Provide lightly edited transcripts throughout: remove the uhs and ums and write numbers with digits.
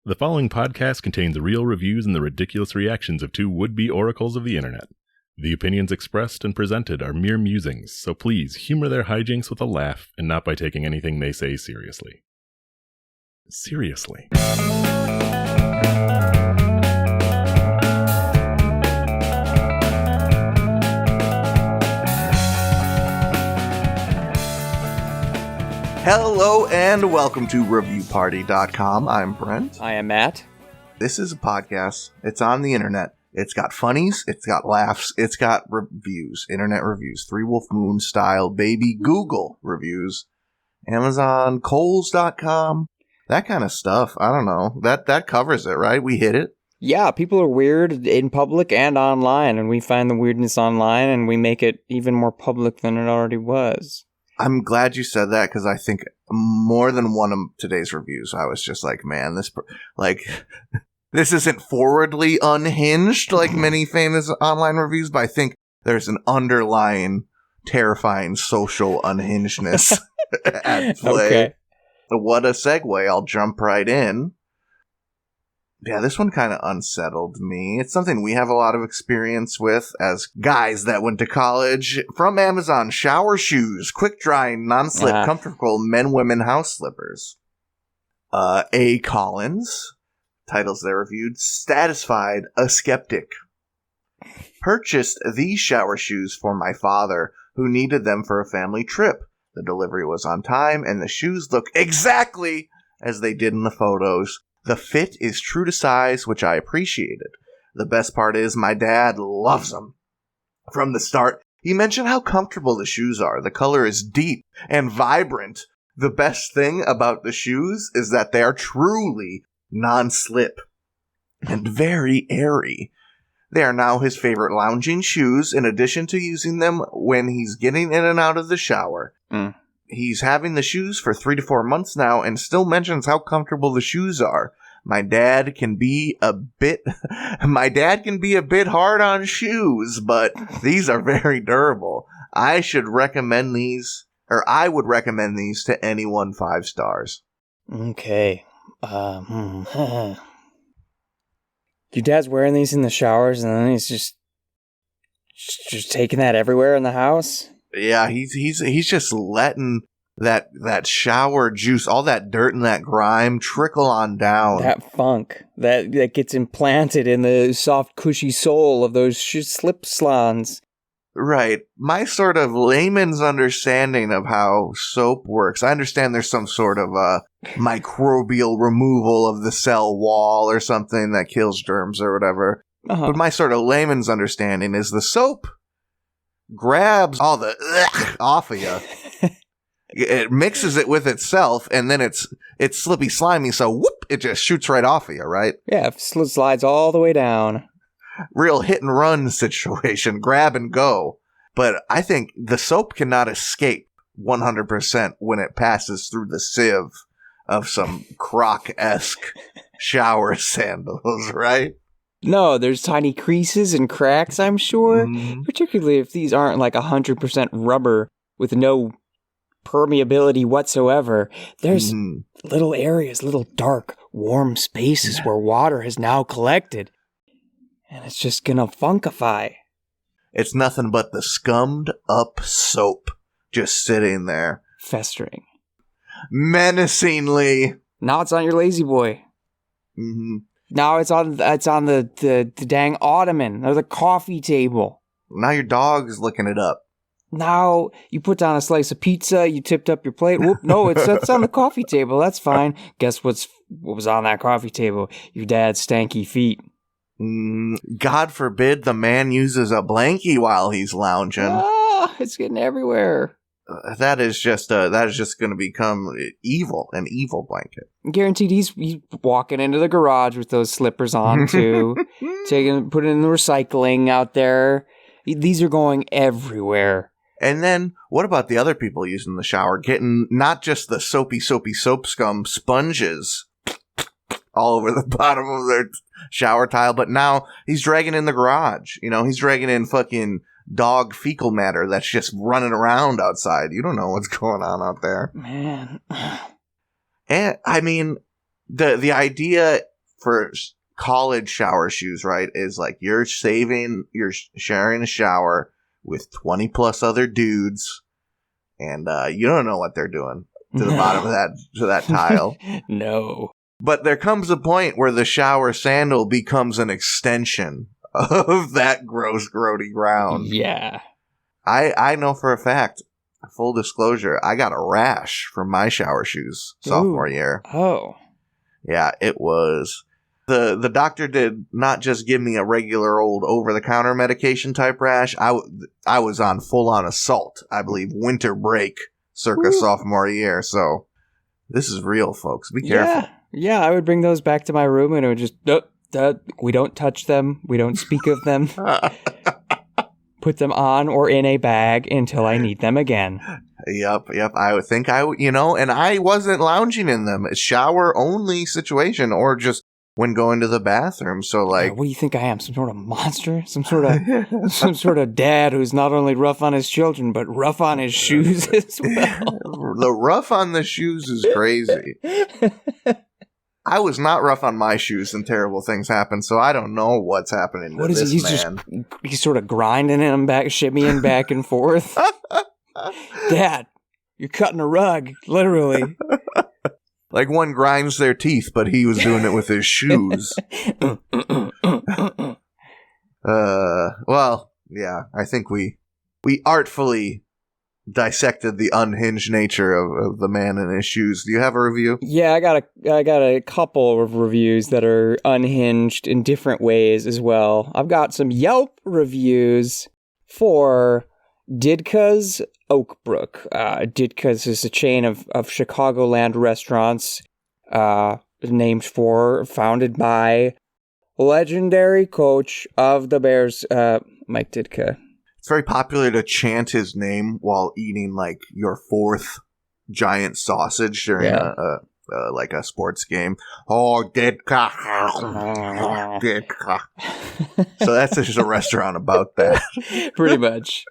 The following podcast contains real reviews and the ridiculous reactions of two would-be oracles of the internet. The opinions expressed and presented are mere musings, so please humor their hijinks with a laugh and not by taking anything they say seriously. Seriously. Hello and welcome to ReviewParty.com. I'm Brent. I am Matt. This is a podcast. It's on the internet. It's got funnies. It's got laughs. It's got reviews. Internet reviews. Three Wolf Moon style baby Google reviews. Amazon, Kohls.com. That kind of stuff. I don't know. That covers it, right? We hit it. Yeah, people are weird in public and online, and we find the weirdness online and we make it even more public than it already was. I'm glad you said that because I think more than one of today's reviews, I was just like, man, this isn't forwardly unhinged like many famous online reviews, but I think there's an underlying terrifying social unhingedness at play. Okay. What a segue. I'll jump right in. Yeah, this one kind of unsettled me. It's something we have a lot of experience with as guys that went to college. From Amazon, shower shoes, quick-drying, non-slip, comfortable men-women house slippers. A. Collins, titles they reviewed, Satisfied, a Skeptic. Purchased these shower shoes for my father, who needed them for a family trip. The delivery was on time, and the shoes look exactly as they did in the photos. The fit is true to size, which I appreciated. The best part is my dad loves them. From the start, he mentioned how comfortable the shoes are. The color is deep and vibrant. The best thing about the shoes is that they are truly non-slip and very airy. They are now his favorite lounging shoes, in addition to using them when he's getting in and out of the shower. He's having the shoes for 3 to 4 months now and still mentions how comfortable the shoes are. My dad can be a bit hard on shoes, but these are very durable. I would recommend these to anyone 5 stars. Okay. Your dad's wearing these in the showers and then he's just taking that everywhere in the house? Yeah, he's just letting that shower juice, all that dirt and that grime trickle on down. That funk that gets implanted in the soft, cushy sole of those slip slons. Right. My sort of layman's understanding of how soap works. I understand there's some sort of microbial removal of the cell wall or something that kills germs or whatever. But my sort of layman's understanding is the soap grabs all the off of you. It mixes it with itself, and then it's slippy slimy, so whoop, it just shoots right off of you, right? Yeah, it slides all the way down. Real hit and run situation, grab and go. But I think the soap cannot escape 100% when it passes through the sieve of some Croc-esque shower sandals, right? No, there's tiny creases and cracks, I'm sure. Particularly if these aren't like 100% rubber with no permeability whatsoever. There's little areas, little dark, warm spaces where water has now collected. And it's just gonna funkify. It's nothing but the scummed up soap just sitting there. Festering. Menacingly. Now it's on your lazy boy. Now it's on the dang ottoman or the coffee table. Now your dog's looking it up. Now you put down a slice of pizza, you tipped up your plate. Whoop, no, it's on the coffee table. That's fine. Guess what was on that coffee table? Your dad's stanky feet. God forbid the man uses a blankie while he's lounging. It's getting everywhere. That is just going to become evil, an evil blanket. Guaranteed he's walking into the garage with those slippers on too. Put it in the recycling out there. These are going everywhere. And then, what about the other people using the shower? Getting not just the soapy soap scum sponges all over the bottom of their shower tile, but now he's dragging in the garage. You know, he's dragging in fucking dog fecal matter that's just running around outside. You don't know what's going on out there. Man. And, I mean, the idea for college shower shoes, right, is like you're sharing a shower with 20 plus other dudes, and you don't know what they're doing to the bottom of that tile. No. But there comes a point where the shower sandal becomes an extension of that gross, grody ground. Yeah. I know for a fact, full disclosure, I got a rash from my shower shoes sophomore year. Oh. Yeah, it was... The doctor did not just give me a regular old over-the-counter medication type rash. I was on full-on assault, I believe, winter break circa sophomore year. So this is real, folks. Be careful. Yeah, I would bring those back to my room and it would just... we don't touch them. We don't speak of them. Put them on or in a bag until I need them again. Yep. I would think and I wasn't lounging in them. A shower-only situation or just when going to the bathroom. So like, what do you think I am? Some sort of monster? Some sort of dad who's not only rough on his children but rough on his shoes as well. The rough on the shoes is crazy. I was not rough on my shoes and terrible things happened, so I don't know what's happening to this man. He's sort of grinding them back, shimmying back and forth. Dad, you're cutting a rug, literally. Like one grinds their teeth, but he was doing it with his shoes. Well, yeah, I think we artfully dissected the unhinged nature of the man in his shoes. Do you have a review? Yeah, I got a couple of reviews that are unhinged in different ways as well. I've got some Yelp reviews for Ditka's Oakbrook. Ditka's is a chain of Chicagoland restaurants founded by legendary coach of the Bears, Mike Ditka. It's very popular to chant his name while eating like your fourth giant sausage during a sports game. Oh, Ditka. Ditka. So that's just a restaurant about that. Pretty much.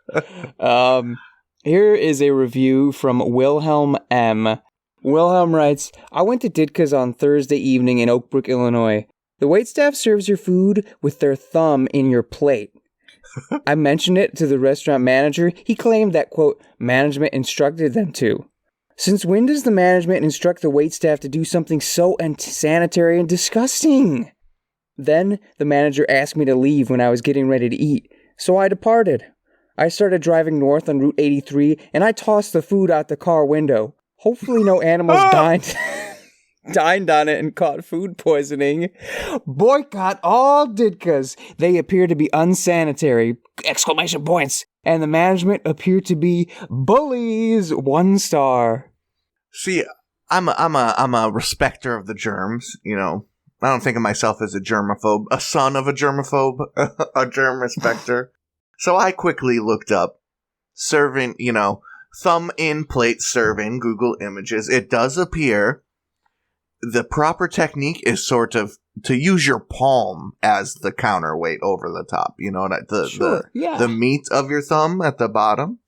Here is a review from Wilhelm M. Wilhelm writes, I went to Ditka's on Thursday evening in Oak Brook, Illinois. The waitstaff serves your food with their thumb in your plate. I mentioned it to the restaurant manager. He claimed that, quote, management instructed them to. Since when does the management instruct the waitstaff to do something so unsanitary and disgusting? Then the manager asked me to leave when I was getting ready to eat, so I departed. I started driving north on Route 83, and I tossed the food out the car window. Hopefully no animals dined on it and caught food poisoning. Boycott all Ditkas. They appear to be unsanitary! Exclamation points! And the management appear to be bullies! 1 star. See, I'm a respecter of the germs, you know. I don't think of myself as a germaphobe, a son of a germaphobe, a germ respecter. So I quickly looked up serving, thumb in plate serving, Google Images. It does appear the proper technique is sort of to use your palm as the counterweight over the top. You know, the meat of your thumb at the bottom.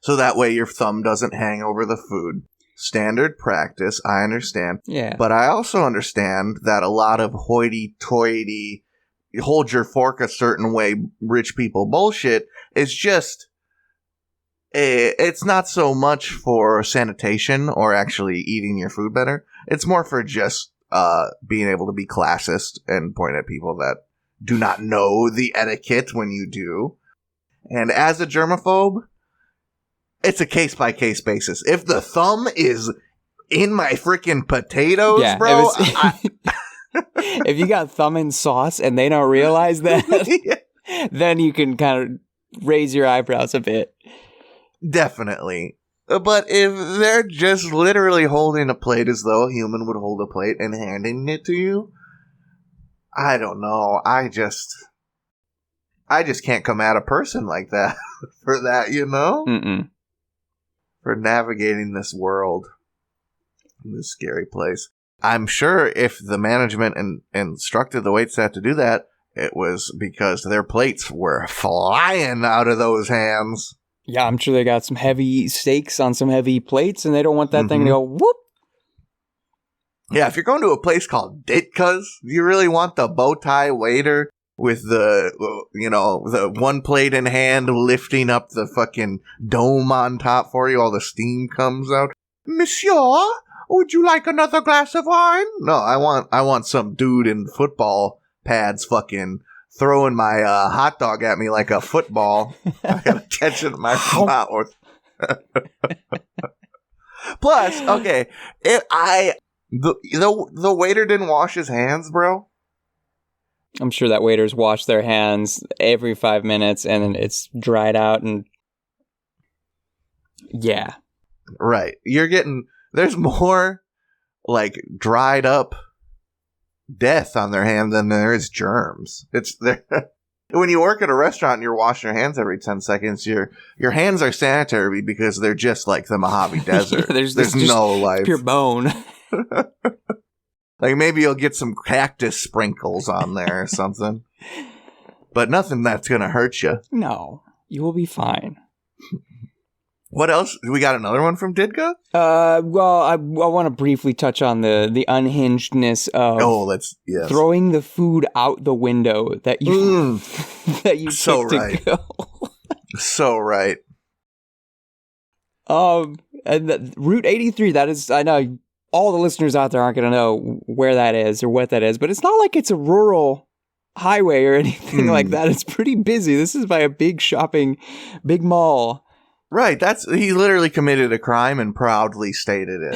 So that way your thumb doesn't hang over the food. Standard practice, I understand. Yeah. But I also understand that a lot of hoity-toity, hold your fork a certain way, rich people bullshit is just... It's not so much for sanitation or actually eating your food better. It's more for just being able to be classist and point at people that do not know the etiquette when you do. And as a germaphobe, it's a case-by-case basis. If the thumb is in my freaking potatoes, bro... If you got thumb in sauce and they don't realize that, then you can kind of raise your eyebrows a bit. Definitely. But if they're just literally holding a plate as though a human would hold a plate and handing it to you, I don't know. I just can't come at a person like that for that, you know? Mm-mm. For navigating this world, this scary place. I'm sure if the management instructed the waitstaff to do that, it was because their plates were flying out of those hands. Yeah, I'm sure they got some heavy steaks on some heavy plates, and they don't want that thing to go whoop. Yeah, if you're going to a place called Ditka's, you really want the bow tie waiter with the, the one plate in hand lifting up the fucking dome on top for you, all the steam comes out. Monsieur, would you like another glass of wine? No, I want some dude in football pads fucking throwing my hot dog at me like a football. I gotta catch it in my mouth. Plus, okay, the waiter didn't wash his hands, bro. I'm sure that waiters wash their hands every 5 minutes and then it's dried out and yeah. Right. There's more like dried up death on their hand than there is germs. It's there. When you work at a restaurant and you're washing your hands every 10 seconds, your hands are sanitary because they're just like the Mojave Desert. Yeah, there's no life. Pure bone. Like maybe you'll get some cactus sprinkles on there or something. But nothing that's going to hurt you. No, you will be fine. What else? We got another one from Ditka? Well, I want to briefly touch on the unhingedness of throwing the food out the window that you that you so took right. to go. So right. And Route 83, that is, I know all the listeners out there aren't going to know where that is or what that is, but it's not like it's a rural highway or anything like that. It's pretty busy. This is by a big mall. Right, he literally committed a crime and proudly stated it.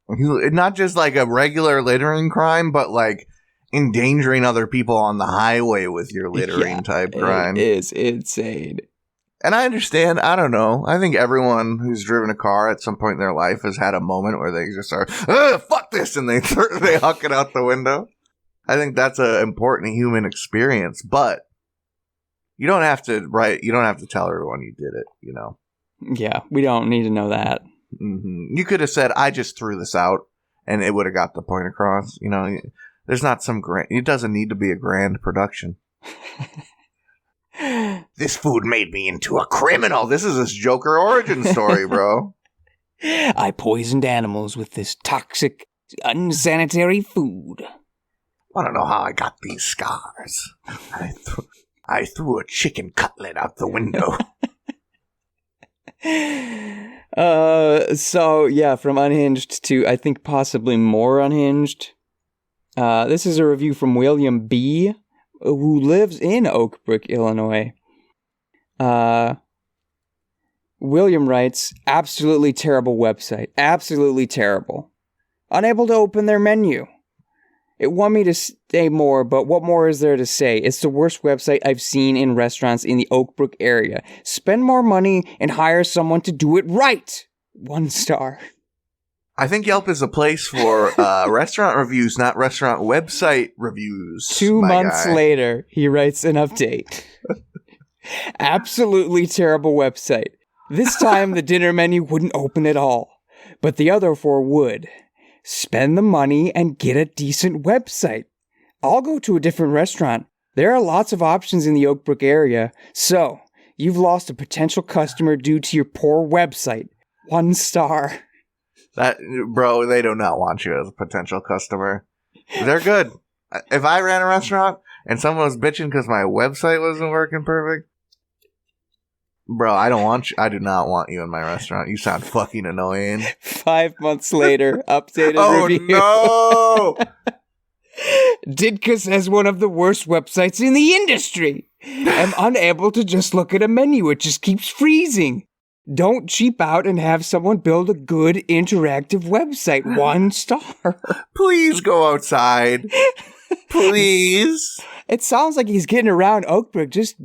Not just like a regular littering crime, but like endangering other people on the highway with your littering type crime. It is insane. And I understand, I don't know, I think everyone who's driven a car at some point in their life has had a moment where they just are, fuck this, and they huck it out the window. I think that's an important human experience, but you don't have to tell everyone you did it, you know? Yeah, we don't need to know that. Mm-hmm. You could have said, I just threw this out, and it would have got the point across. You know, there's not some it doesn't need to be a grand production. This food made me into a criminal. This is his Joker origin story, bro. I poisoned animals with this toxic, unsanitary food. I don't know how I got these scars. I threw a chicken cutlet out the window. So yeah, from unhinged to I think possibly more unhinged. This is a review from William B., who lives in Oak Brook, Illinois. William writes, absolutely terrible website. Absolutely terrible. Unable to open their menu. It want me to say more, but what more is there to say? It's the worst website I've seen in restaurants in the Oak Brook area. Spend more money and hire someone to do it right. 1 star. I think Yelp is a place for restaurant reviews, not restaurant website reviews. 2 months later, he writes an update. Absolutely terrible website. This time, the dinner menu wouldn't open at all, but the other 4 would. Spend the money and get a decent website. I'll go to a different restaurant. There are lots of options in the Oak Brook area, so you've lost a potential customer due to your poor website. 1 star. Bro, they do not want you as a potential customer. They're good. If I ran a restaurant and someone was bitching because my website wasn't working perfect, bro, I do not want you in my restaurant. You sound fucking annoying. 5 months later, updated review. Oh, no! Ditka has one of the worst websites in the industry. I'm unable to just look at a menu. It just keeps freezing. Don't cheap out and have someone build a good interactive website. 1 star. Please go outside. Please. It sounds like he's getting around Oak Brook. Just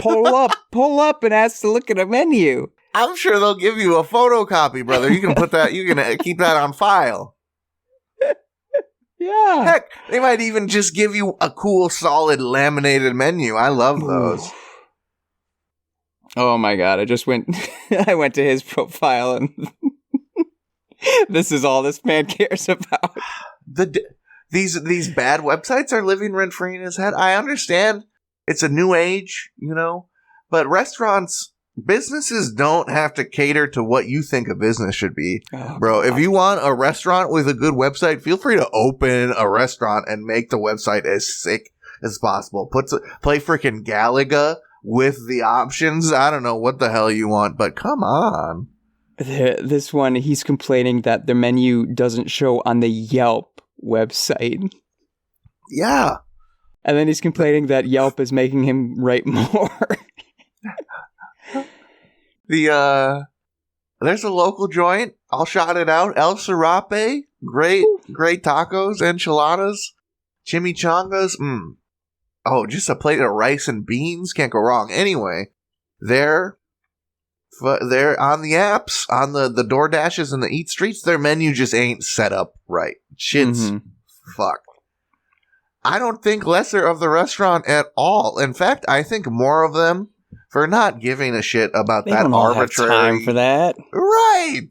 pull up and ask to look at a menu. I'm sure they'll give you a photocopy, brother. You can keep that on file. Yeah. Heck, they might even just give you a cool, solid laminated menu. I love those. Ooh. Oh my god, I went to his profile and this is all this man cares about. These bad websites are living rent-free in his head. I understand it's a new age, you know, but restaurants businesses don't have to cater to what you think a business should be. Oh, Bro, God. if you want a restaurant with a good website, feel free to open a restaurant and make the website as sick as possible. Play freaking Galaga with the options. I don't know what the hell you want, but come on. This one, he's complaining that the menu doesn't show on the Yelp website. Yeah. And then he's complaining that Yelp is making him write more. There's a local joint. I'll shout it out. El Serape. Great tacos, enchiladas, chimichangas. Oh, just a plate of rice and beans. Can't go wrong. Anyway, they're on the apps, on the DoorDashes and the Eat Streets. Their menu just ain't set up right. Shit's fucked. I don't think lesser of the restaurant at all. In fact, I think more of them for not giving a shit about They that don't all arbitrary. have time for that. Right.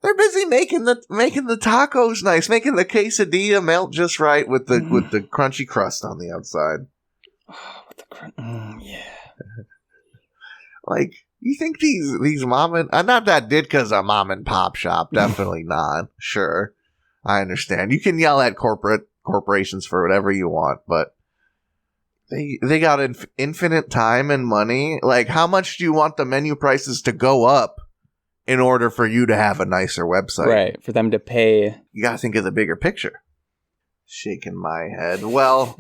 They're busy making the tacos nice, making the quesadilla melt just right with the crunchy crust on the outside. Oh, with the yeah. Like, you think these mom and not that Ditka's a mom and pop shop, definitely not. Sure, I understand. You can yell at corporations for whatever you want, but they got infinite time and money. Like, how much do you want the menu prices to go up in order for you to have a nicer website? Right, for them to pay. You gotta think of the bigger picture. Shaking my head. Well,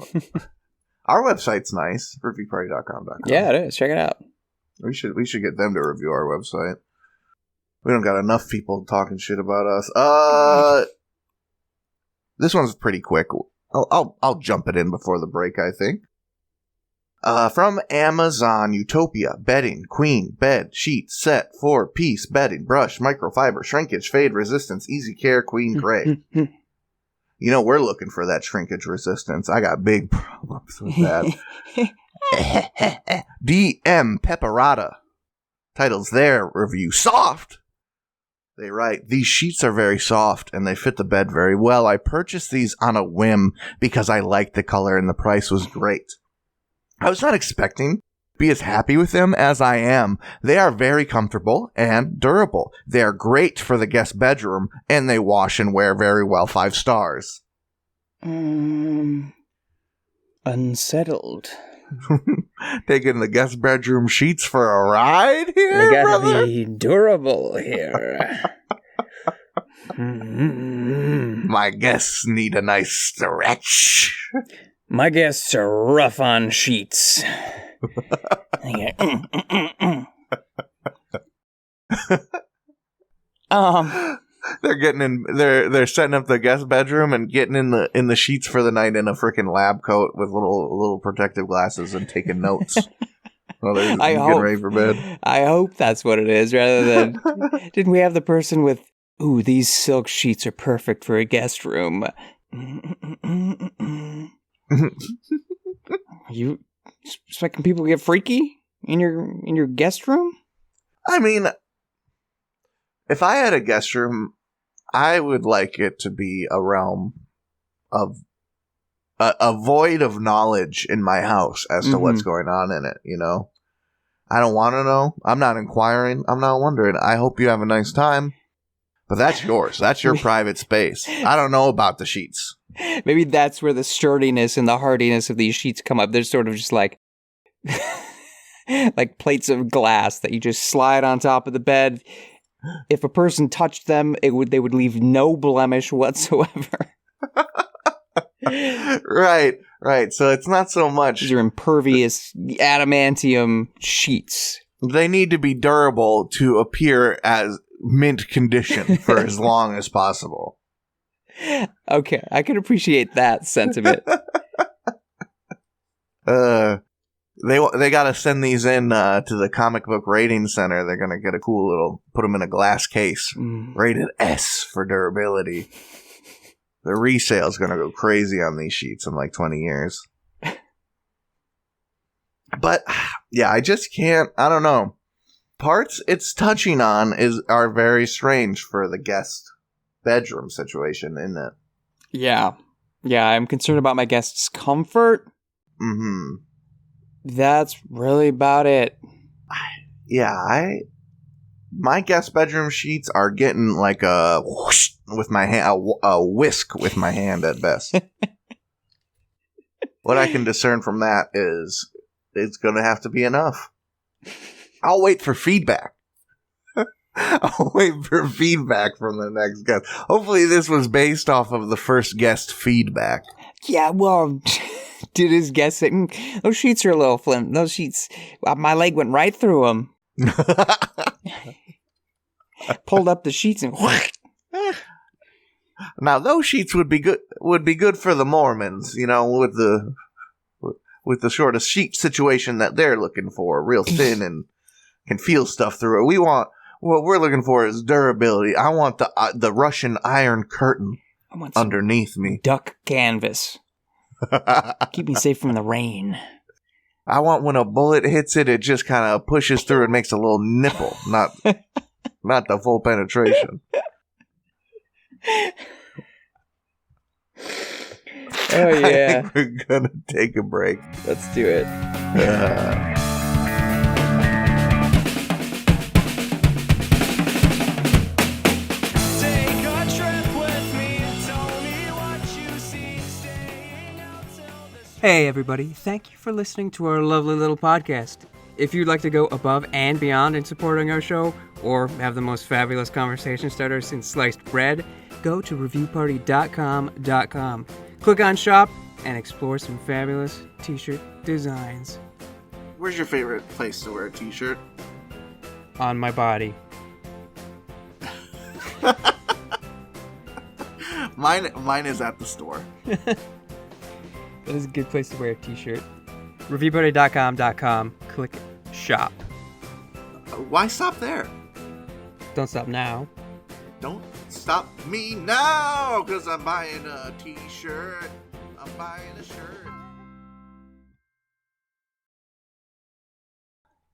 our website's nice, reviewparty.com.com. Yeah, it is. Check it out. We should get them to review our website. We don't got enough people talking shit about us. This one's pretty quick. I'll jump it in before the break, I think. From Amazon, Utopia, bedding, queen, bed, sheet, set, 4-piece, bedding, brush, microfiber, shrinkage, fade resistance, easy care, queen gray. You know, we're looking for that shrinkage resistance. I got big problems with that. DM Pepperata titles their review soft. They write, these sheets are very soft and they fit the bed very well. I purchased these on a whim because I liked the color and the price was great. I was not expecting to be as happy with them as I am. They are very comfortable and durable. They are great for the guest bedroom and they wash and wear very well. 5 stars. Unsettled. Taking the guest bedroom sheets for a ride here, They gotta brother? be durable here. My guests need a nice stretch. My guests are rough on sheets. They're getting in. They're setting up the guest bedroom and getting in the sheets for the night in a freaking lab coat with little protective glasses and taking notes. Well, they're getting ready for bed. I hope that's what it is, rather than didn't we have the person with, ooh, these silk sheets are perfect for a guest room. You expecting people to get freaky in your guest room? I mean, if I had a guest room, I would like it to be a realm of a void of knowledge in my house as to what's going on in it, you know? I don't want to know. I'm not inquiring. I'm not wondering. I hope you have a nice time. But that's yours. That's your private space. I don't know about the sheets. Maybe that's where the sturdiness and the hardiness of these sheets come up. They're sort of just like like plates of glass that you just slide on top of the bed. If a person touched them, they would leave no blemish whatsoever. Right. So it's not so much. These are impervious adamantium sheets. They need to be durable to appear as mint condition for as long as possible. Okay, I can appreciate that sentiment. They got to send these in to the comic book rating center. They're gonna get a cool little, put them in a glass case, rated S for durability. The resale is gonna go crazy on these sheets in like 20 years. But yeah, I just can't. I don't know. Parts it's touching on are very strange for the guest bedroom situation, isn't it? Yeah, I'm concerned about my guests' comfort. Mm-hmm. That's really about it. my guest bedroom sheets are getting like a whoosh with my hand, a whisk with my hand at best. What I can discern from that is it's going to have to be enough. I'll wait for feedback. I'll wait for feedback from the next guest. Hopefully this was based off of the first guest feedback. Yeah, well, did his guest say, those sheets are a little flim. Those sheets, my leg went right through them. Pulled up the sheets and now those sheets would be good for the Mormons, you know, with the sort of sheet situation that they're looking for, real thin and can feel stuff through it. What we're looking for is durability. I want the Russian iron curtain underneath me. Duck canvas. Keep me safe from the rain. I want when a bullet hits it, it just kind of pushes through and makes a little nipple, not the full penetration. Oh, yeah. I think we're going to take a break. Let's do it. Hey everybody, thank you for listening to our lovely little podcast. If you'd like to go above and beyond in supporting our show, or have the most fabulous conversation starter since sliced bread, go to reviewparty.com. Click on shop and explore some fabulous t-shirt designs. Where's your favorite place to wear a t-shirt? On my body. Mine is at the store. That is a good place to wear a t-shirt. Reviewparty.com. Click shop. Why stop there? Don't stop now. Don't stop me now, because I'm buying a t-shirt. I'm buying a shirt.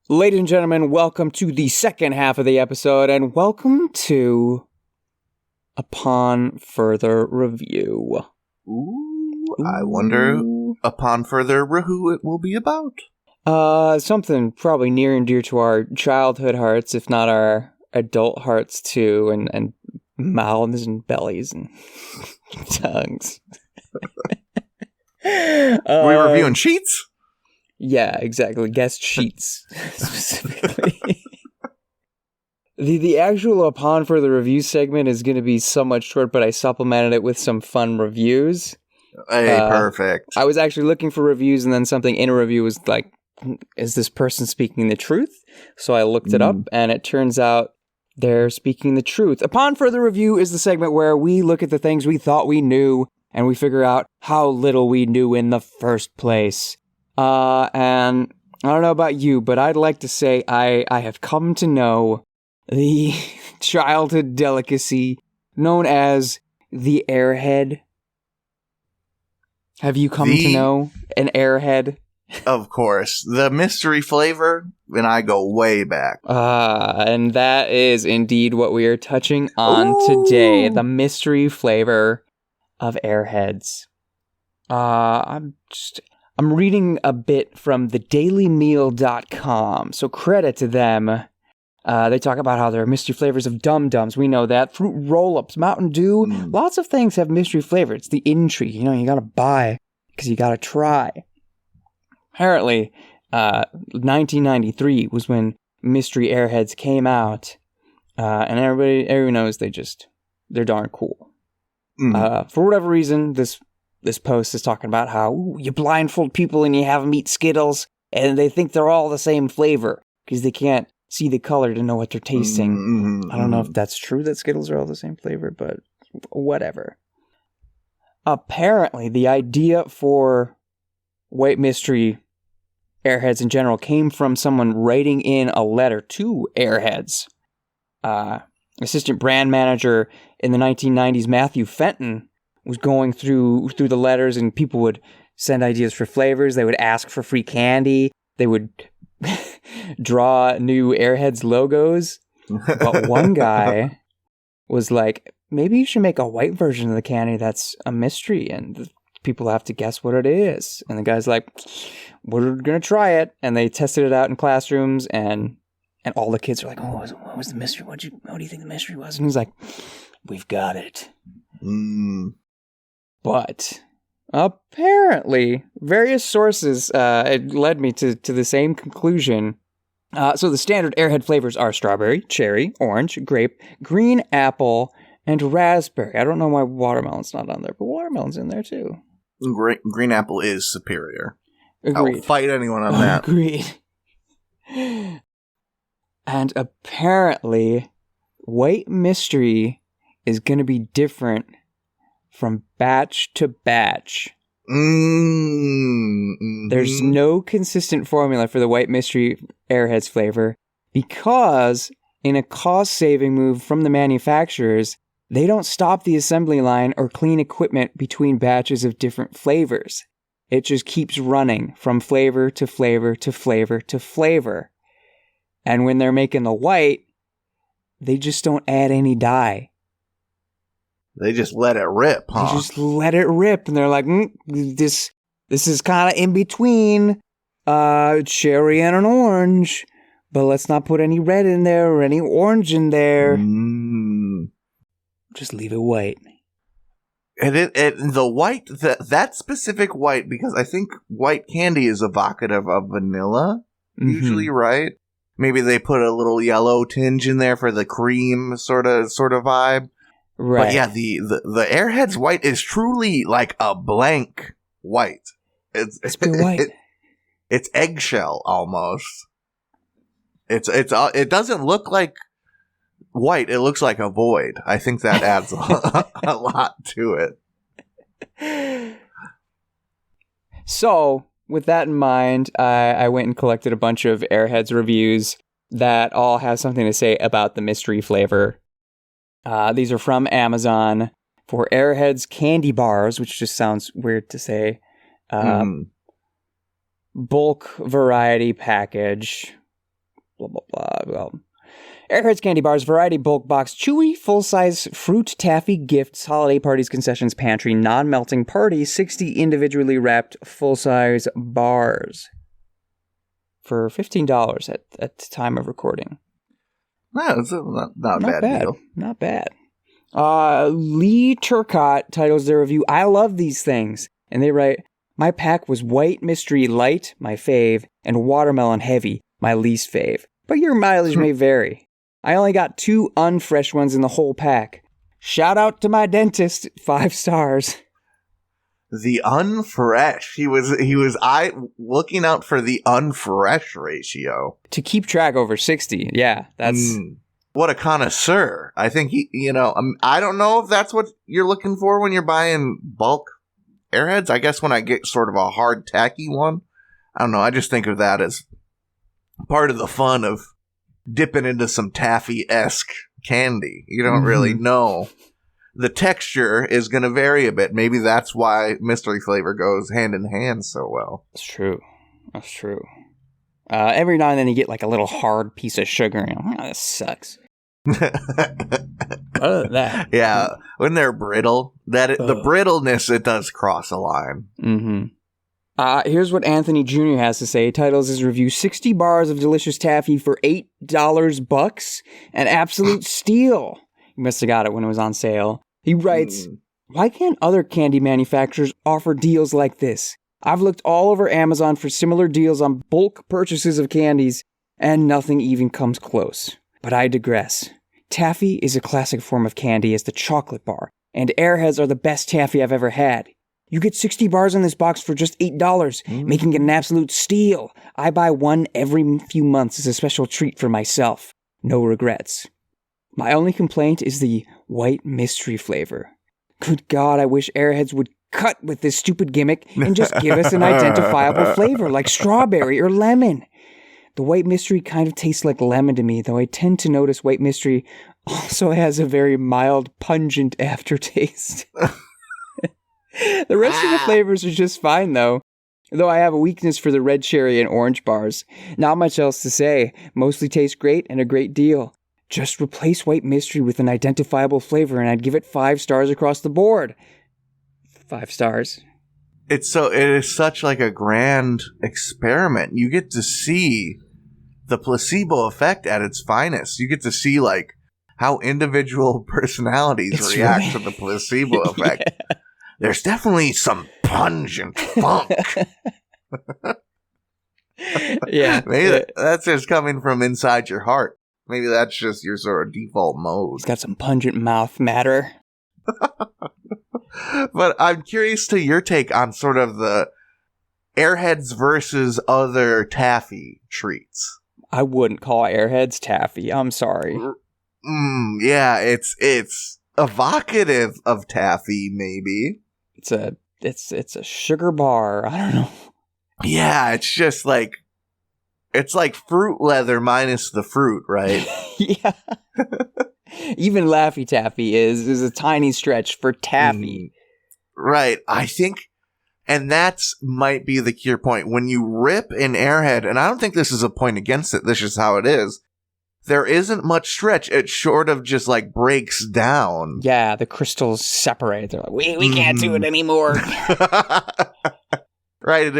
Ladies and gentlemen, welcome to the second half of the episode, and welcome to Upon Further Review. Ooh. I wonder, upon further who it will be about. Something probably near and dear to our childhood hearts, if not our adult hearts too, and mouths and bellies and tongues. Are we reviewing sheets? Yeah, exactly. Guest sheets, specifically. The actual Upon Further Review segment is going to be somewhat short, but I supplemented it with some fun reviews. Hey, perfect. I was actually looking for reviews, and then something in a review was like, is this person speaking the truth? So I looked it up, and it turns out they're speaking the truth. Upon Further Review is the segment where we look at the things we thought we knew, and we figure out how little we knew in the first place. And I don't know about you, but I'd like to say I have come to know the childhood delicacy known as the airhead. Have you come to know an airhead? Of course. The mystery flavor, and I go way back. And that is indeed what we are touching on today. The mystery flavor of airheads. I'm reading a bit from thedailymeal.com, so credit to them. They talk about how there are mystery flavors of Dum-Dums. We know that. Fruit roll-ups, Mountain Dew. Lots of things have mystery flavor. It's the intrigue. You know, you gotta buy because you gotta try. Apparently, 1993 was when mystery airheads came out. And everyone knows they're darn cool. For whatever reason, this post is talking about how you blindfold people and you have them eat Skittles and they think they're all the same flavor because they can't see the color to know what they're tasting. I don't know if that's true that Skittles are all the same flavor, but whatever. Apparently, the idea for white mystery airheads in general came from someone writing in a letter to airheads. Assistant brand manager in the 1990s, Matthew Fenton, was going through the letters, and people would send ideas for flavors. They would ask for free candy. They would draw new Airheads logos. But one guy was like, maybe you should make a white version of the candy that's a mystery and people have to guess what it is. And the guy's like, we're going to try it. And they tested it out in classrooms and And all the kids are like, oh, what was the mystery? What do you think the mystery was? And he's like, we've got it. But apparently, various sources it led me to the same conclusion. So the standard Airhead flavors are strawberry, cherry, orange, grape, green apple, and raspberry. I don't know why watermelon's not on there, but watermelon's in there too. Green apple is superior. Agreed. I'll fight anyone on that. Agreed. And apparently, White Mystery is going to be different from batch to batch. There's no consistent formula for the White Mystery Airheads flavor because, in a cost-saving move from the manufacturers, they don't stop the assembly line or clean equipment between batches of different flavors. It just keeps running from flavor to flavor to flavor to flavor. And when they're making the white, they just don't add any dye. They just let it rip, huh? They just let it rip, and they're like, this is kind of in between cherry and an orange, but let's not put any red in there or any orange in there. Just leave it white. And the white, that specific white, because I think white candy is evocative of vanilla, usually, right? Maybe they put a little yellow tinge in there for the cream sort of vibe. Right. But yeah, the Airheads white is truly like a blank white. It's pure white. It's eggshell almost. It doesn't look like white. It looks like a void. I think that adds a lot to it. So, with that in mind, I went and collected a bunch of Airheads reviews that all have something to say about the mystery flavor. These are from Amazon for Airheads candy bars, which just sounds weird to say. Bulk variety package. Blah, blah, blah. Well, Airheads candy bars, variety bulk box, chewy, full-size fruit taffy gifts, holiday parties, concessions, pantry, non-melting party, 60 individually wrapped full-size bars for $15 at the time of recording. No, it's not a bad deal. Not bad. Lee Turcott titles their review, I love these things. And they write, my pack was White Mystery Light, my fave, and Watermelon Heavy, my least fave. But your mileage may vary. I only got 2 unfresh ones in the whole pack. Shout out to my dentist, 5 stars. The unfresh. He was looking out for the unfresh ratio. To keep track over 60. Yeah, that's... What a connoisseur. I think I don't know if that's what you're looking for when you're buying bulk Airheads. I guess when I get sort of a hard, tacky one, I don't know. I just think of that as part of the fun of dipping into some taffy-esque candy. You don't really know. The texture is going to vary a bit. Maybe that's why mystery flavor goes hand in hand so well. That's true. Every now and then you get like a little hard piece of sugar, and you're like, this sucks. Other than that. Yeah, when they're brittle, the brittleness, it does cross a line. Here's what Anthony Jr. has to say. He titles his review, 60 bars of delicious taffy for $8 bucks. An absolute steal. He must have got it when it was on sale. He writes, why can't other candy manufacturers offer deals like this? I've looked all over Amazon for similar deals on bulk purchases of candies, and nothing even comes close. But I digress. Taffy is a classic form of candy as the chocolate bar, and Airheads are the best taffy I've ever had. You get 60 bars in this box for just $8, making it an absolute steal. I buy one every few months as a special treat for myself. No regrets. My only complaint is the white mystery flavor. Good God, I wish Airheads would cut with this stupid gimmick and just give us an identifiable flavor like strawberry or lemon. The white mystery kind of tastes like lemon to me, though I tend to notice white mystery also has a very mild, pungent aftertaste. The rest of the flavors are just fine, though I have a weakness for the red cherry and orange bars. Not much else to say. Mostly taste great and a great deal. Just replace white mystery with an identifiable flavor and I'd give it 5 stars across the board. 5 stars. It is such like a grand experiment. You get to see the placebo effect at its finest. You get to see like how individual personalities react to the placebo effect. Yeah. There's definitely some pungent funk. Yeah. Maybe that's just coming from inside your heart. Maybe that's just your sort of default mode. It's got some pungent mouth matter. But I'm curious to your take on sort of the Airheads versus other taffy treats. I wouldn't call Airheads taffy. I'm sorry. Yeah, it's evocative of taffy, maybe. It's a sugar bar. I don't know. Yeah, it's just like it's like fruit leather minus the fruit, right? Yeah. Even Laffy Taffy is a tiny stretch for taffy. Right. I think, and that's might be the key point. When you rip an Airhead, and I don't think this is a point against it, this is how it is, there isn't much stretch. It sort of just like breaks down. Yeah, the crystals separate. They're like, we can't do it anymore. Right,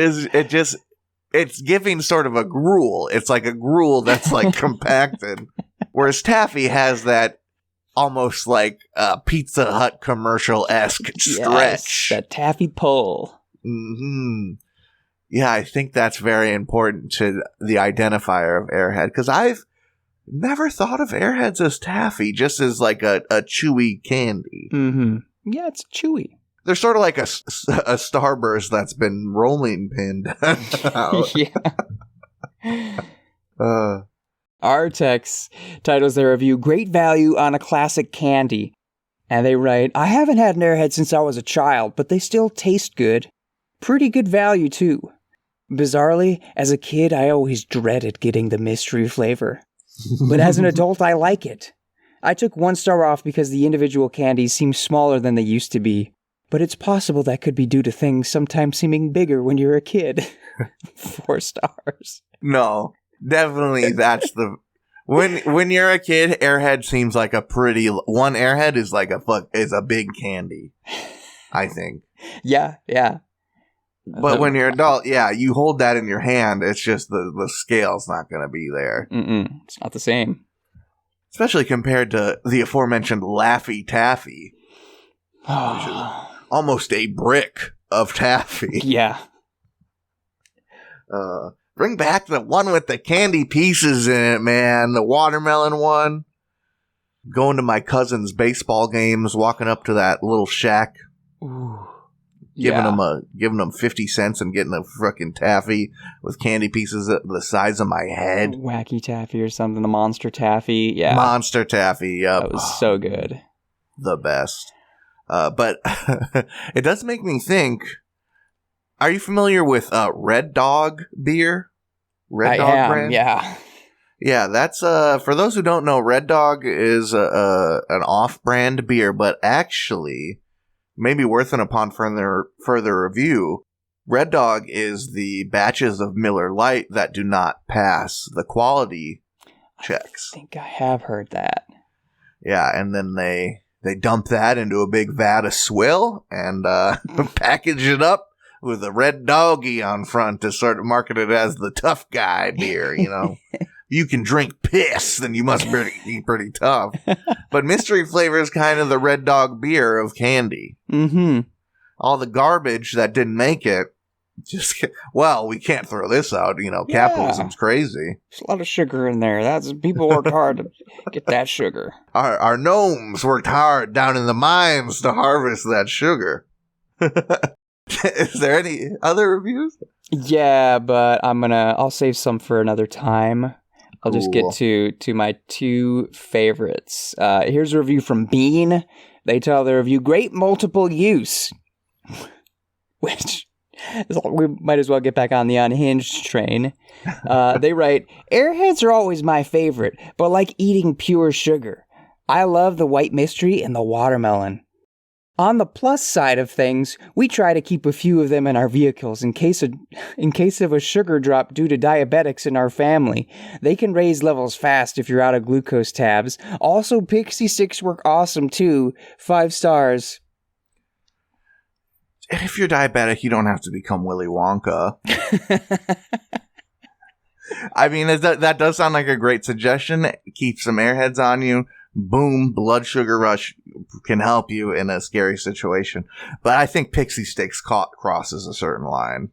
it's giving sort of a gruel. It's like a gruel that's like compacted. Whereas taffy has that almost like Pizza Hut commercial-esque stretch. That taffy pull. Mm-hmm. Yeah, I think that's very important to the identifier of Airhead, because I've never thought of Airheads as taffy, just as like a chewy candy. Mm-hmm. Yeah, it's chewy. They're sort of like a Starburst that's been rolling pinned out. Yeah. Artex titles their review, Great Value on a Classic Candy. And they write, I haven't had an Airhead since I was a child, but they still taste good. Pretty good value, too. Bizarrely, as a kid, I always dreaded getting the mystery flavor. But as an adult, I like it. I took 1 star off because the individual candies seem smaller than they used to be. But it's possible that could be due to things sometimes seeming bigger when you're a kid. 4 stars. No, definitely that's the... When you're a kid, Airhead seems like a pretty... One Airhead is like is a big candy, I think. Yeah. But when you're an adult, yeah, you hold that in your hand, it's just the scale's not going to be there. It's not the same. Especially compared to the aforementioned Laffy Taffy. Which is almost a brick of taffy. Yeah. Bring back the one with the candy pieces in it, man. The watermelon one. Going to my cousin's baseball games, walking up to that little shack. Ooh. Giving them 50 cents and getting a frickin' taffy with candy pieces the size of my head. Wacky taffy or something. The monster taffy. Yeah. Monster taffy, yep. That was so good. The best. But it does make me think, are you familiar with Red Dog beer? Red Dog brand? Yeah. Yeah, that's, for those who don't know, Red Dog is an off-brand beer, but actually, maybe worth it upon further review, Red Dog is the batches of Miller Lite that do not pass the quality checks. I think I have heard that. Yeah, and then they dump that into a big vat of swill and package it up with a red doggy on front to sort of market it as the tough guy beer, you know. You can drink piss, then you must be pretty tough. But mystery flavor is kind of the Red Dog beer of candy. Mm-hmm. All the garbage that didn't make it, we can't throw this out, you know, capitalism's crazy. There's a lot of sugar in there. People worked hard to get that sugar. Our gnomes worked hard down in the mines to harvest that sugar. Is there any other reviews? Yeah, but I'll save some for another time. I'll just get to my 2 favorites. Here's a review from Bean. They tell their review, Great Multiple Use. Which, we might as well get back on the unhinged train. They write, Airheads are always my favorite, but like eating pure sugar. I love the white mystery and the watermelon. On the plus side of things, we try to keep a few of them in our vehicles in case of a sugar drop due to diabetics in our family. They can raise levels fast if you're out of glucose tabs. Also, Pixie Sticks work awesome too. 5 stars. And if you're diabetic, you don't have to become Willy Wonka. I mean, that does sound like a great suggestion. Keep some airheads on you. Boom, blood sugar rush can help you in a scary situation. But I think Pixie Sticks crosses a certain line.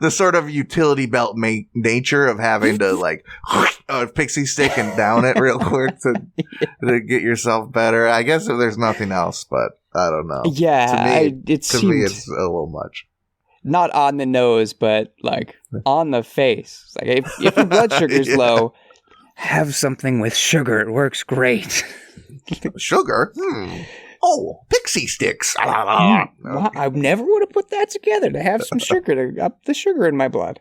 The sort of utility belt nature of having to like a pixie stick and down it real quick to get yourself better. I guess if there's nothing else, but I don't know. Yeah, to me, it's a little much. Not on the nose, but like on the face. It's like if your blood sugar's low, have something with sugar. It works great. Sugar? Oh, pixie sticks. I never would have put that together to have some sugar, to up the sugar in my blood.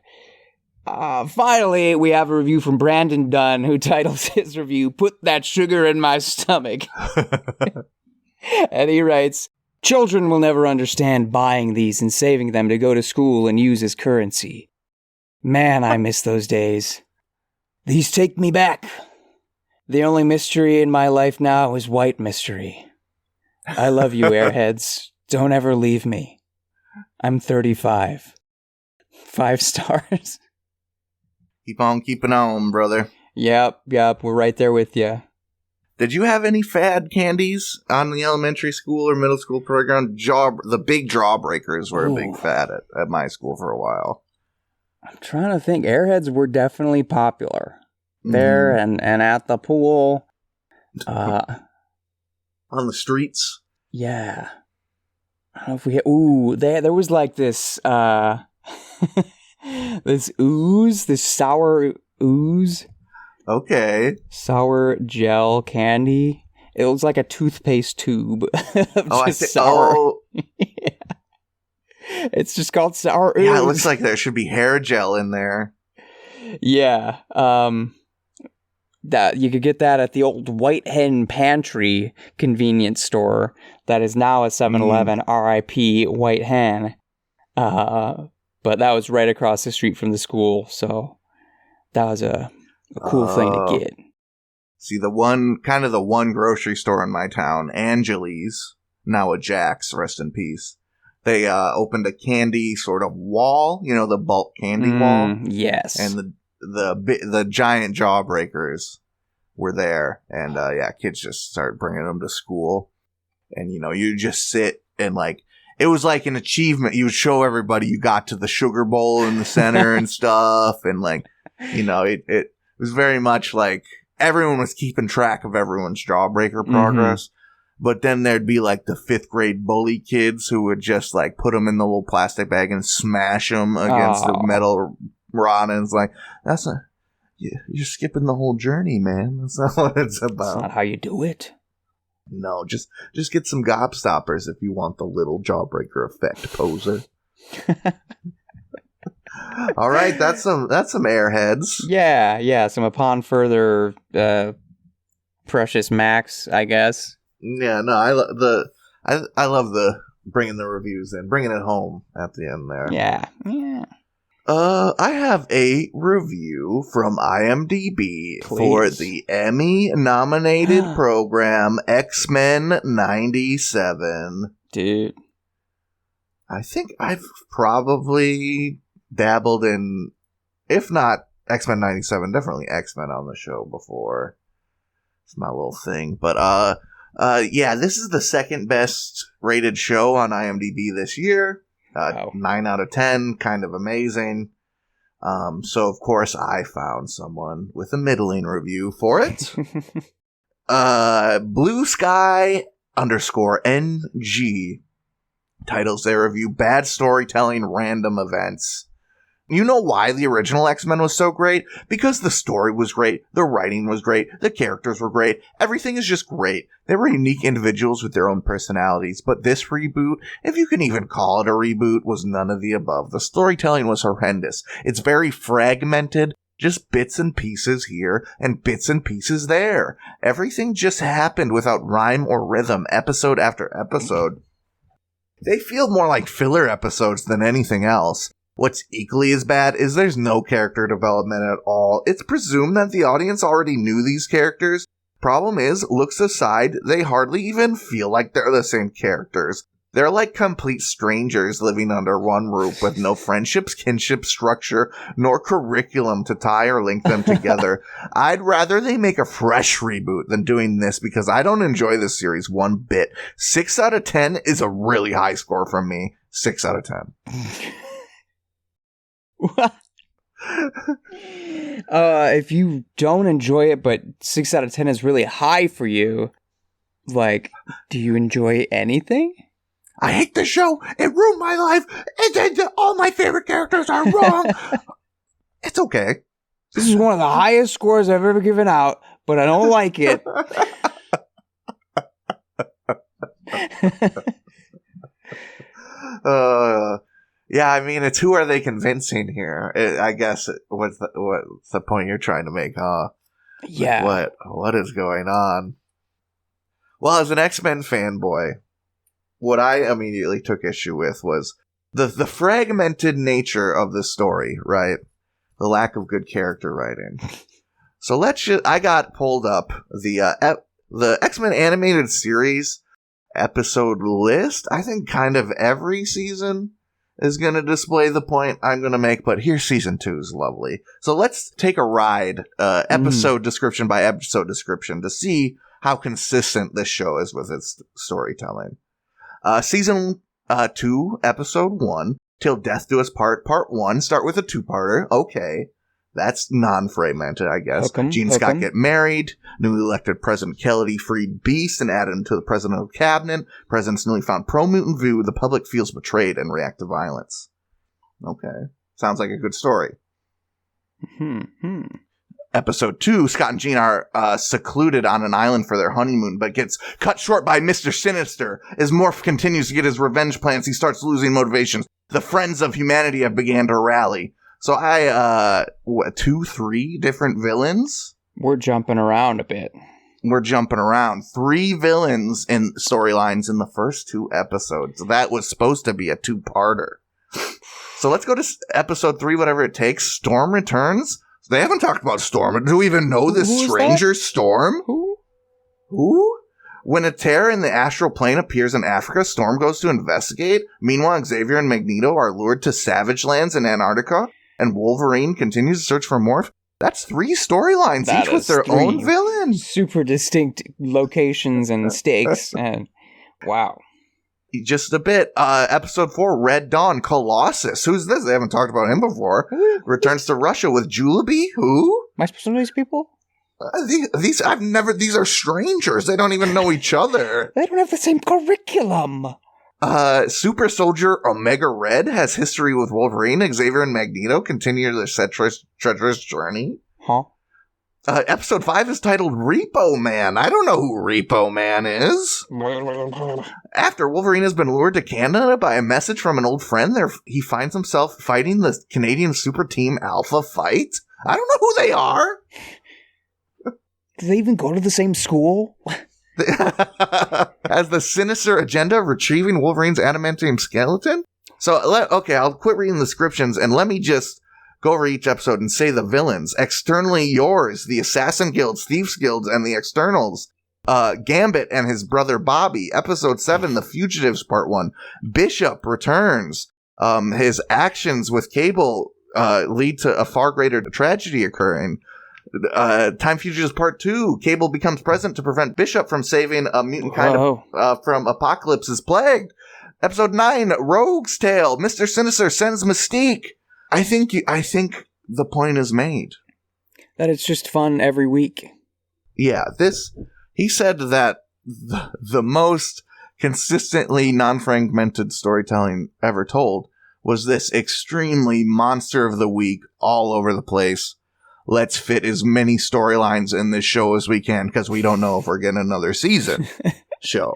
Finally, we have a review from Brandon Dunn, who titles his review, "Put That Sugar in My Stomach." And he writes, "Children will never understand buying these and saving them to go to school and use as currency. Man, I miss those days. These take me back. The only mystery in my life now is white mystery. I love you, airheads. Don't ever leave me. I'm 35. 5 stars. Keep on keeping on, brother. Yep. We're right there with you. Did you have any fad candies on the elementary school or middle school program? The big Jawbreakers were a big fad at my school for a while. I'm trying to think. Airheads were definitely popular there and at the pool. On the streets? Yeah. I don't know if we there was like this this ooze, this sour ooze. Okay. Sour gel candy. It looks like a toothpaste tube of sour. Yeah. It's just called sour ooze. Yeah, it looks like there should be hair gel in there. Yeah. That you could get that at the old White Hen Pantry convenience store that is now a 7-Eleven. RIP White Hen. But that was right across the street from the school, so that was a cool thing to get. See, the one grocery store in my town, Angeles, now a Jack's, rest in peace. They opened a candy sort of wall, the bulk candy wall. Yes. And the giant Jawbreakers were there, and kids just started bringing them to school, and you just sit and it was like an achievement. You would show everybody you got to the sugar bowl in the center and stuff, and it was very much like everyone was keeping track of everyone's Jawbreaker progress. But then there'd be the 5th grade bully kids who would just put them in the little plastic bag and smash them against the metal rod, and it's you're skipping the whole journey, man. That's not what it's about. That's not how you do it. No, just get some gobstoppers if you want the little Jawbreaker effect, poser. All right, that's some airheads. Yeah, some upon further Precious Max, I guess. Yeah, no, I love the bringing the reviews in, bringing it home at the end there. Yeah. I have a review from IMDb for the Emmy-nominated program X-Men 97. Dude. I think I've probably dabbled in, if not X-Men 97, definitely X-Men on the show before. It's my little thing. But, this is the second best rated show on IMDb this year. 9 out of 10, kind of amazing. So, of course, I found someone with a middling review for it. Blue Sky _NG titles their review, Bad Storytelling Random Events. You know why the original X-Men was so great? Because the story was great, the writing was great, the characters were great, everything is just great. They were unique individuals with their own personalities, but this reboot, if you can even call it a reboot, was none of the above. The storytelling was horrendous. It's very fragmented, just bits and pieces here and bits and pieces there. Everything just happened without rhyme or rhythm, episode after episode. They feel more like filler episodes than anything else. What's equally as bad is there's no character development at all. It's presumed that the audience already knew these characters. Problem is, looks aside, they hardly even feel like they're the same characters. They're like complete strangers living under one roof with no friendships, kinship, structure, nor curriculum to tie or link them together. I'd rather they make a fresh reboot than doing this because I don't enjoy this series one bit. 6 out of 10 is a really high score from me. 6 out of 10. What? If you don't enjoy it, but 6 out of 10 is really high for you, like, do you enjoy anything? I hate the show. It ruined my life. All my favorite characters are wrong. It's okay. This is one of the highest scores I've ever given out, but I don't like it. Yeah, I mean, it's who are they convincing here? I guess what's the point you're trying to make, huh? Yeah. What is going on? Well, as an X-Men fanboy, what I immediately took issue with was the fragmented nature of the story, right? The lack of good character writing. So I got pulled up the X-Men animated series episode list. I think kind of every season is going to display the point I'm going to make, but here's season 2's lovely. So let's take a ride, episode description by episode description, to see how consistent this show is with its storytelling. Season 2, episode 1, Till Death Do Us Part, part 1, start with a 2-parter. Okay. That's non-fragmented, I guess. Gene Scott get married. Newly elected President Kennedy freed Beast and added him to the presidential cabinet. President's newly found pro-mutant view. The public feels betrayed and react to violence. Okay. Sounds like a good story. Episode 2, Scott and Jean are secluded on an island for their honeymoon, but gets cut short by Mr. Sinister. As Morph continues to get his revenge plans, he starts losing motivations. The friends of humanity have began to rally. So 3 different villains? We're jumping around a bit. We're jumping around. 3 villains in storylines in the first 2 episodes. That was supposed to be a 2-parter. So let's go to episode 3, whatever it takes. Storm returns. They haven't talked about Storm. Do we even know this stranger, Storm? Who? When a tear in the astral plane appears in Africa, Storm goes to investigate. Meanwhile, Xavier and Magneto are lured to savage lands in Antarctica, and Wolverine continues to search for Morph. That's 3 storylines, each with their own villains. Super distinct locations and stakes. And wow. Just a bit. Episode 4, Red Dawn, Colossus. Who's this? They haven't talked about him before. Returns to Russia with Juleby. Who? Am I supposed to know these people? These are strangers. They don't even know each other. They don't have the same curriculum. Super Soldier Omega Red has history with Wolverine. Xavier and Magneto continue their treacherous journey. Huh? Episode 5 is titled Repo Man. I don't know who Repo Man is. After Wolverine has been lured to Canada by a message from an old friend, he finds himself fighting the Canadian super team Alpha Fight. I don't know who they are. Do they even go to the same school? Has the sinister agenda of retrieving Wolverine's adamantium skeleton? So, I'll quit reading the descriptions and let me just go over each episode and say the villains. Externally Yours, the Assassin Guilds, Thieves Guilds, and the Externals. Gambit and his brother Bobby. Episode 7, The Fugitives, Part 1. Bishop returns. His actions with Cable lead to a far greater tragedy occurring. Time Fugitives Part 2. Cable becomes present to prevent Bishop from saving a mutant kind from Apocalypse's plague. Episode 9, Rogue's Tale. Mr. Sinister sends Mystique. I think the point is made. That it's just fun every week. Yeah, he said that the most consistently non-fragmented storytelling ever told was this extremely monster of the week, all over the place. Let's fit as many storylines in this show as we can because we don't know if we're getting another season show.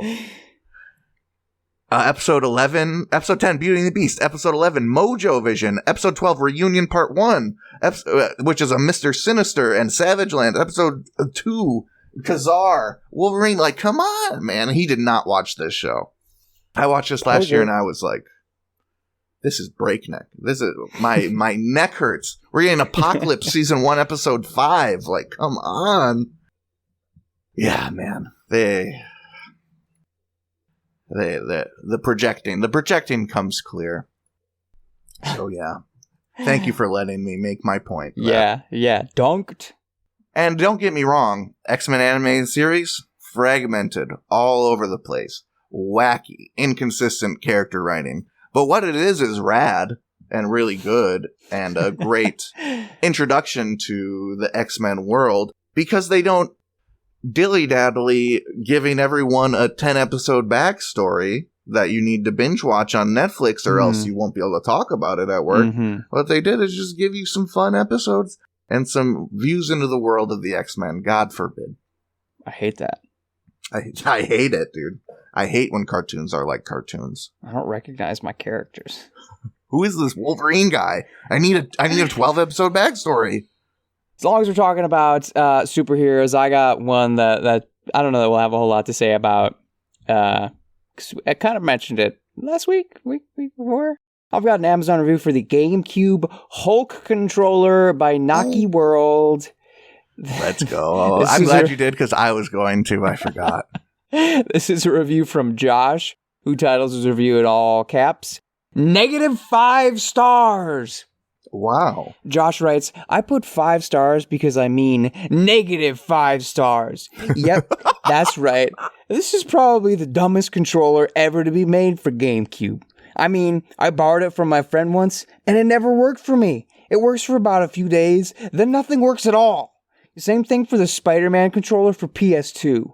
Episode 10, Beauty and the Beast. Episode 11, Mojo Vision. Episode 12, Reunion Part 1, which is a Mr. Sinister and Savage Land. Episode 2, Kazar. Wolverine, like, come on, man. He did not watch this show. I watched this last year and I was like, this is breakneck. This is, my neck hurts. We're getting Apocalypse Season 1, Episode 5. Like, come on. Yeah, man. The projecting comes clear. So yeah, thank you for letting me make my point. Yeah, dunked. And don't get me wrong, X-Men animated series, fragmented all over the place. Wacky, inconsistent character writing. But what it is rad and really good and a great introduction to the X-Men world because they don't dilly-daddly giving everyone a 10-episode backstory that you need to binge watch on Netflix or else you won't be able to talk about it at work. What they did is just give you some fun episodes and some views into the world of the X-Men. God forbid. I hate that. I hate it, dude. I hate when cartoons are like cartoons. I don't recognize my characters. Who is this Wolverine guy? I need a 12-episode backstory. As long as we're talking about superheroes, I got one that I don't know that we'll have a whole lot to say about. I kind of mentioned it last week before. I've got an Amazon review for the GameCube Hulk controller by Naki World. Let's go. I'm glad you did because I was going to. I forgot. This is a review from Josh, who titles his review in all caps, -5 stars. Wow. Josh writes, I put 5 stars because I mean -5 stars. Yep, that's right. This is probably the dumbest controller ever to be made for GameCube. I mean, I borrowed it from my friend once, and it never worked for me. It works for about a few days, then nothing works at all. Same thing for the Spider-Man controller for PS2.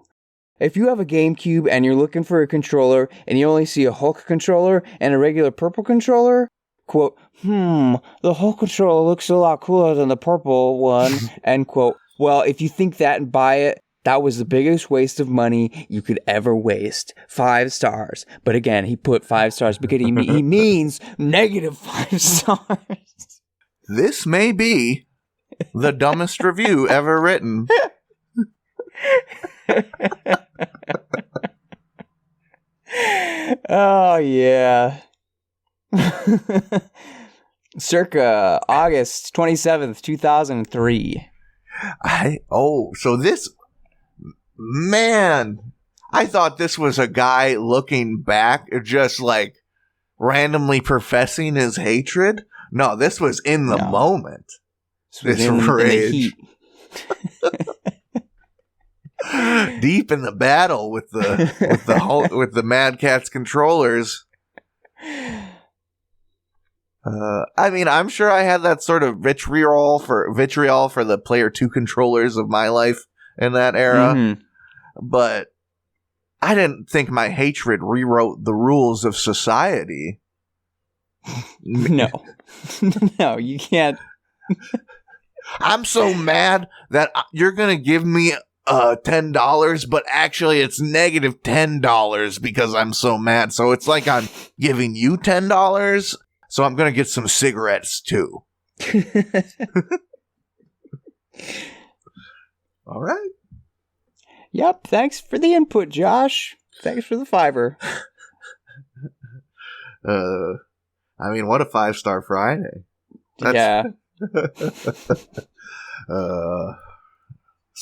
If you have a GameCube and you're looking for a controller and you only see a Hulk controller and a regular purple controller, quote, the Hulk controller looks a lot cooler than the purple one, end quote. Well, if you think that and buy it, that was the biggest waste of money you could ever waste. 5 stars. But again, he put 5 stars because he means -5 stars. This may be the dumbest review ever written. Oh, yeah. Circa August 27th, 2003. So this, man, I thought this was a guy looking back, just like randomly professing his hatred. No, this was in the moment. This rage. Deep in the battle with the Mad Catz controllers. I mean, I'm sure I had that sort of vitriol for the Player 2 controllers of my life in that era, but I didn't think my hatred rewrote the rules of society. No, no, you can't. I'm so mad that you're gonna give me $10, but actually it's -$10 because I'm so mad. So it's like I'm giving you $10, so I'm gonna get some cigarettes too. All right. Yep. Thanks for the input, Josh. Thanks for the $5. I mean, what a 5-star Friday. Yeah.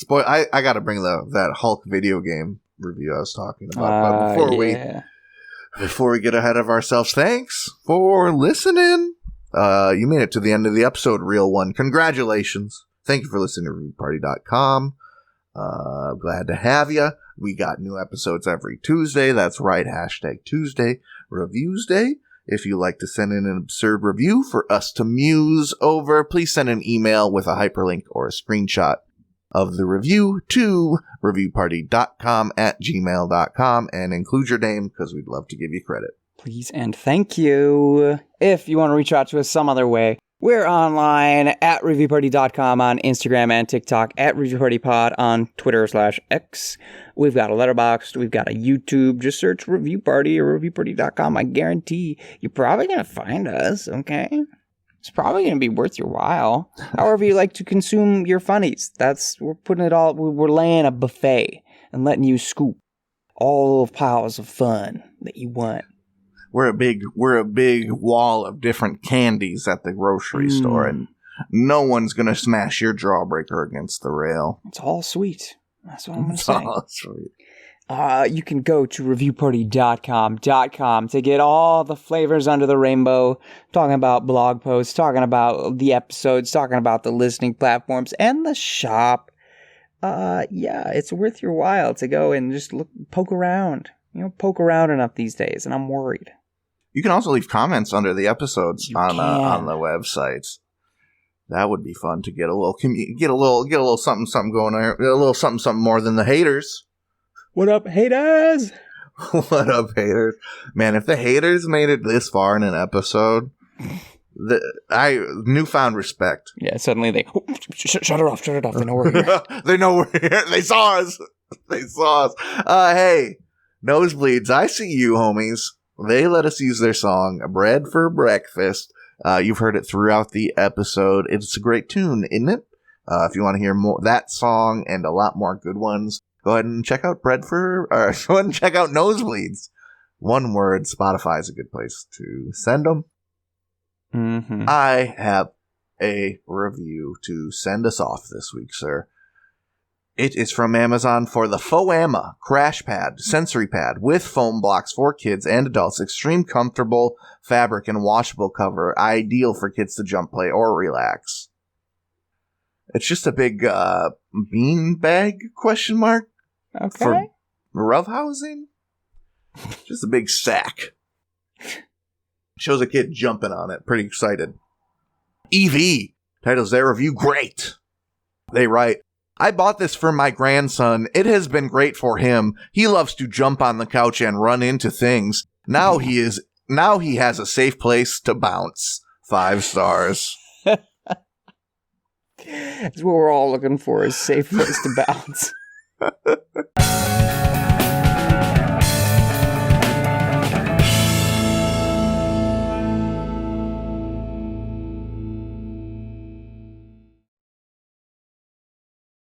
I gotta bring that Hulk video game review I was talking about. But before we get ahead of ourselves, thanks for listening. You made it to the end of the episode, real one. Congratulations. Thank you for listening to ReviewParty.com. Glad to have you. We got new episodes every Tuesday. That's right. #Tuesday Reviews Day. If you'd like to send in an absurd review for us to muse over, please send an email with a hyperlink or a screenshot of the review to reviewparty.com@gmail.com and include your name because we'd love to give you credit. Please and thank you. If you want to reach out to us some other way, we're online at reviewparty.com on Instagram and TikTok, at reviewpartypod on Twitter/X. We've got a Letterboxd. We've got a YouTube. Just search Review Party or reviewparty.com. I guarantee you're probably going to find us, okay? It's probably going to be worth your while. However you like to consume your funnies. We're laying a buffet and letting you scoop all of piles of fun that you want. We're a big wall of different candies at the grocery store, and no one's going to smash your jawbreaker against the rail. It's all sweet. That's what I'm going to say. All sweet. You can go to reviewparty.com to get all the flavors under the rainbow, talking about blog posts, talking about the episodes, talking about the listening platforms, and the shop. Yeah, it's worth your while to go and just poke around. Poke around enough these days, and I'm worried. You can also leave comments under the episodes on the website. That would be fun to get a little something going on, a little something more than the haters. What up, haters? What up, haters? Man, if the haters made it this far in an episode, newfound respect. Yeah, suddenly they shut it off. They know we're here. They know we're here. They saw us. Hey, Nosebleeds, I see you, homies. They let us use their song, Bread for Breakfast. You've heard it throughout the episode. It's a great tune, isn't it? If you want to hear more that song and a lot more good ones, go ahead and check out go ahead and check out Nosebleeds. One word, Spotify is a good place to send them. Mm-hmm. I have a review to send us off this week, sir. It is from Amazon for the Foama Crash Pad Sensory Pad with foam blocks for kids and adults. Extreme comfortable fabric and washable cover. Ideal for kids to jump, play, or relax. It's just a big bean bag, ? Okay. For roughhousing? Just a big sack. Shows a kid jumping on it. Pretty excited. EV titles their review great. They write, I bought this for my grandson. It has been great for him. He loves to jump on the couch and run into things. Now he has a safe place to bounce. 5 stars. That's what we're all looking for, is safe place to bounce.